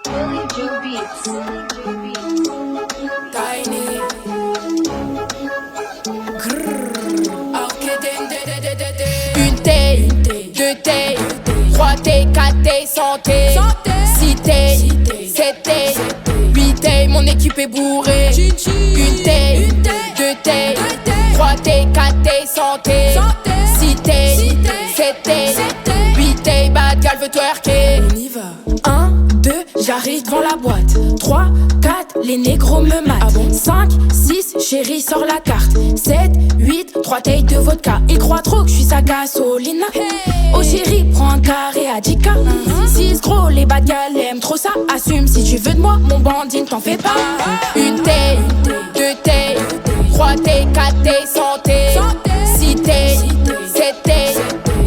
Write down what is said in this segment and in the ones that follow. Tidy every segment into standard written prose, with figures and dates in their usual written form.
Willie J Beats. Tiny. Une taille, deux tailles, trois tailles, quatre tailles, santé. Six tailles, sept tailles, huit tailles, mon équipe est bourrée. Une taille, deux tailles, trois tailles, quatre tailles, santé. Six tailles, sept tailles, huit tailles, bad girl veut twerker. On y va. 1, 2, j'arrive devant la boîte. 3, 4, les négros me matent. 5, 6, chérie sort la carte. 7, 8, 3 tailles de vodka. Ils croient trop que je suis sa gasolina. Oh chérie, prends un carré à 10K. 6 gros, les bad gals aiment trop ça. Assume si tu veux de moi, mon bandit, ne t'en fais pas. Une taille, deux tailles, 3 tailles, 4 tailles, santé. 6 tailles, 7 tailles,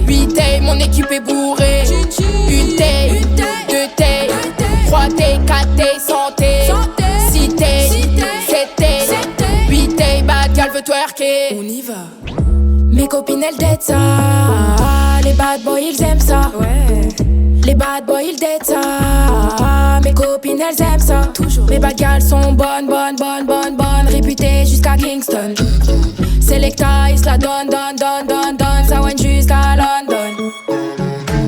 8 tailles, mon équipe est bourrée. Une taille, deux tailles, 3 tailles, 4 tailles, santé. 6 tailles, 7 tailles, 8 tailles, bad girl veut twerker. On y va. Mes copines elles dead ça. Les bad boys ils aiment ça. Les bad boys ils dead ça. Mes copines elles aiment ça. Toujours. Mes bad girls sont bonnes, réputées jusqu'à Kingston. Selecta ils se la donnent, ça went jusqu'à London.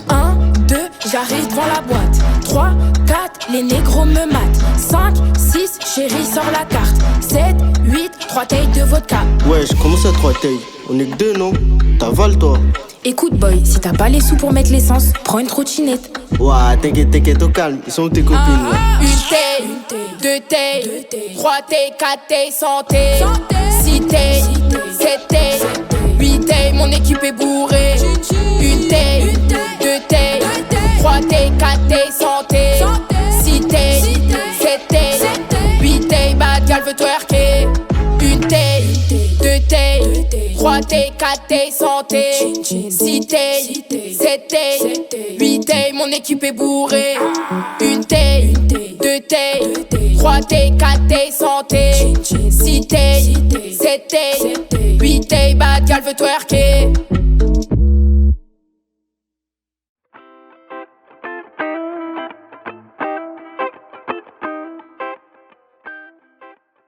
1, 2, j'arrive devant la boîte. 3, 4, les négros me matent. 5, 6, chérie sort la carte. 7, 8, 3 tailles de vodka. Wesh, comment ça 3 tailles? On est que 2 non? T'avales toi? Écoute boy, si t'as pas les sous pour mettre l'essence, prends une trottinette. Ouah, t'inquiète, au calme, ils sont où tes copines là? Une taille, deux tailles, 3 tailles, 4 tailles, santé. 6 tailles, 7 tailles, 8 tailles, mon équipe est bourrée. Une taille, deux tailles, 3 tailles, 4 tailles, santé. 6 tailles, 7 tailles, 8 tailles, bad girl veut twerker. Une taille, deux tailles, 3 tailles, 4 tailles, santé. 6 tailles, 7 tailles, 8 tailles, mon équipe est bourrée. Une taille, deux tailles, 3 tailles, 4 tailles, santé. 6 tailles, 7 tailles, 8 tailles, bad girl veut twerker.